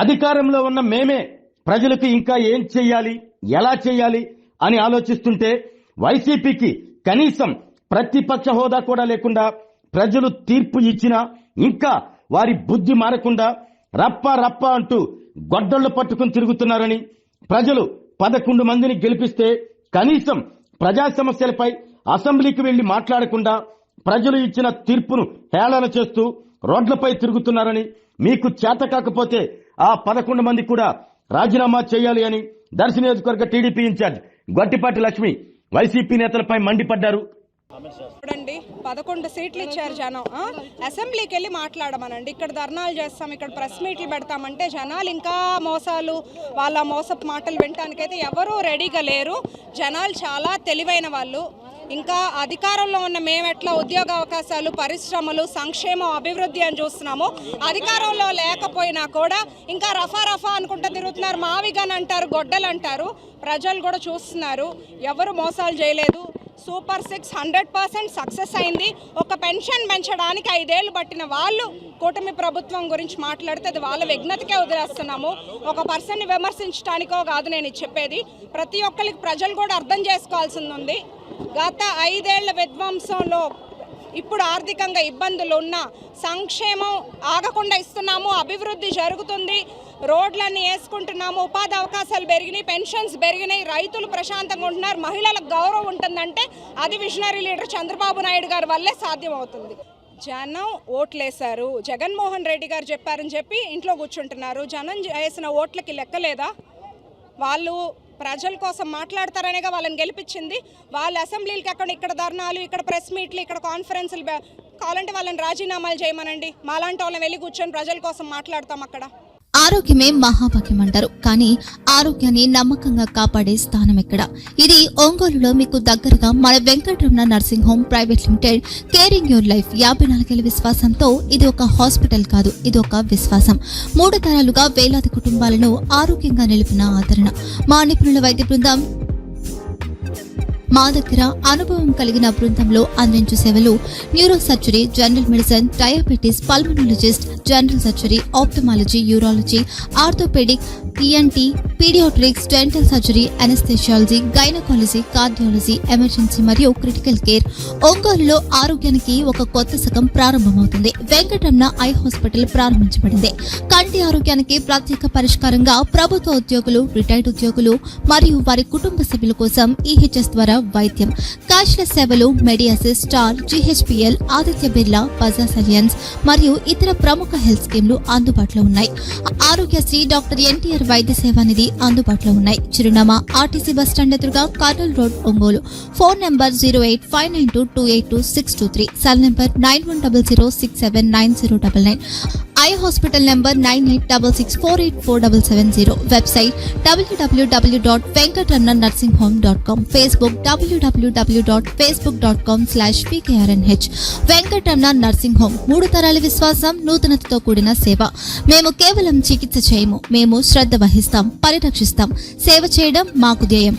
అధికారంలో ఉన్న మేమే ప్రజలకు ఇంకా ఏం చెయ్యాలి, ఎలా చెయ్యాలి అని ఆలోచిస్తుంటే వైసీపీకి కనీసం ప్రతిపక్ష హోదా కూడా లేకుండా ప్రజలు తీర్పు ఇచ్చినా ఇంకా వారి బుద్ధి మారకుండా రప్ప రప్ప అంటూ గొడ్డళ్లు పట్టుకుని తిరుగుతున్నారని, ప్రజలు 11 మందిని గెలిపిస్తే కనీసం ప్రజా సమస్యలపై అసెంబ్లీకి వెళ్లి మాట్లాడకుండా ప్రజలు ఇచ్చిన తీర్పును హేళన చేస్తూ రోడ్లపై తిరుగుతున్నారని, మీకు చేత కాకపోతే ఆ 11 మంది కూడా రాజీనామా చేయాలి అని దర్శి నియోజకవర్గ TDP incharge Gottipati Lakshmi YCP నేతలపై మండిపడ్డారు. చూడండి, 11 సీట్లు ఇచ్చారు జనం. అసెంబ్లీకి వెళ్ళి మాట్లాడమనండి. ఇక్కడ ధర్నాలు చేస్తాం, ఇక్కడ ప్రెస్ మీట్లు పెడతామంటే జనాలు ఇంకా మోసాలు, వాళ్ళ మోసపు మాటలు వినటానికైతే ఎవరూ రెడీగా లేరు. జనాలు చాలా తెలివైన వాళ్ళు. ఇంకా అధికారంలో ఉన్న మేమెట్లా ఉద్యోగ అవకాశాలు, పరిశ్రమలు, సంక్షేమం, అభివృద్ధి అని చూస్తున్నాము. అధికారంలో లేకపోయినా కూడా ఇంకా రఫా రఫా అనుకుంటూ తిరుగుతున్నారు. మావిగాని అంటారు, గొడ్డలు అంటారు. ప్రజలు కూడా చూస్తున్నారు, ఎవరు మోసాలు చేయలేదు. సూపర్ 6 100% సక్సెస్ అయింది. ఒక పెన్షన్ పెంచడానికి 5 ఏళ్లు పట్టిన వాళ్ళు కూటమి ప్రభుత్వం గురించి మాట్లాడితే అది వాళ్ళ విఘ్నతకే వదిలేస్తున్నాము. ఒక పర్సన్ని విమర్శించడానికో కాదు నేను చెప్పేది. ప్రతి ఒక్కరికి ప్రజలు కూడా అర్థం చేసుకోవాల్సింది ఉంది. గత 5 ఏళ్ల విధ్వంసంలో ఇప్పుడు ఆర్థికంగా ఇబ్బందులు ఉన్న సంక్షేమం ఆగకుండా ఇస్తున్నాము, అభివృద్ధి జరుగుతుంది, రోడ్లన్నీ వేసుకుంటున్నాము, ఉపాధి అవకాశాలు పెరిగినాయి, పెన్షన్స్ పెరిగినాయి, రైతులు ప్రశాంతంగా ఉంటున్నారు, మహిళలకు గౌరవం ఉంటుందంటే అది విజనరీ లీడర్ చంద్రబాబు నాయుడు గారి వల్లే సాధ్యమవుతుంది. జనం ఓట్లేశారు, జగన్మోహన్ రెడ్డి గారు చెప్పారని చెప్పి ఇంట్లో కూర్చుంటున్నారు. జనం వేసిన ఓట్లకి లెక్కలేదా? వాళ్ళు ప్రజల కోసం మాట్లాడతారనేగా వాళ్ళని గెలిపించింది. వాళ్ళు అసెంబ్లీలకి ఇక్కడ ధర్నాలు, ఇక్కడ ప్రెస్ మీట్లు, ఇక్కడ కాన్ఫరెన్సులు కావాలంటే వాళ్ళని రాజీనామాలు చేయమనండి. మాలాంటి వాళ్ళని వెళ్ళి కూర్చొని ప్రజల కోసం మాట్లాడతాం. అక్కడ ఆరోగ్యమే మహాభాగ్యం అంటారు, కానీ ఆరోగ్యాన్ని నమ్మకంగా కాపాడే స్థానం ఎక్కడ? ఇది ఒంగోలులో మీకు దగ్గరగా మన Venkataramana nursing home private limited. Caring your life 54 ఏళ్ల విశ్వాసంతో ఇది ఒక హాస్పిటల్ కాదు, ఇది ఒక విశ్వాసం. 3 తరాలుగా వేలాది కుటుంబాలను ఆరోగ్యంగా నిలిపిన ఆదరణ. మా నిపుణుల వైద్య బృందం మా దగ్గర అనుభవం కలిగిన బృందంలో అందించే సేవలు neuro surgery, general medicine, diabetes, pulmonologist, general surgery, ophthalmology, urology, orthopaedic, ENT, paediatrics, dental surgery, anaesthesiology, gynaecology, cardiology, emergency మరియు క్రిటికల్ కేర్. ఒంగోలులో ఆరోగ్యానికి ఒక కొత్త శకం ప్రారంభమవుతుంది. వెంకటరమణ ఐ హాస్పిటల్ ప్రారంభించబడింది. కంటి ఆరోగ్యానికి ప్రత్యేక పరిష్కారంగా ప్రభుత్వ ఉద్యోగులు, రిటైర్డ్ ఉద్యోగులు మరియు వారి కుటుంబ సభ్యుల కోసం ఈహెచ్ఎస్ ద్వారా వైద్యం, క్యాష్లెస్ సేవలు, మెడియాసిస్, స్టార్, జీహెచ్పీఎల్, ఆదిత్య బిర్లా, బజాజ్ అలియన్స్ మరియు ఇతర ప్రముఖ హెల్త్ స్కీమ్లు అందుబాటులో ఉన్నాయి. ఆరోగ్యశ్రీ, డాక్టర్ ఎన్టీఆర్ వైద్య సేవా నిధి అందుబాటులో ఉన్నాయి. చిరునామా ఆర్టీసీ బస్టాండ్ ఎదురుగా, Kurnool road, Ongole. Phone number 08592282623, cell number 9100679099. Eye hospital number 9866484770. Website www.venkatramanarsinghome.com. Facebook www.facebook.com/pkrnh. Venkataramana nursing home, 3 తరాల విశ్వాసం, నూతనతతో కూడిన సేవ. మేము కేవలం చికిత్స చేయము, మేము శ్రద్ధ వహిస్తాం, పరిరక్షిస్తాం. సేవ చేయడం మాకు ధ్యేయం.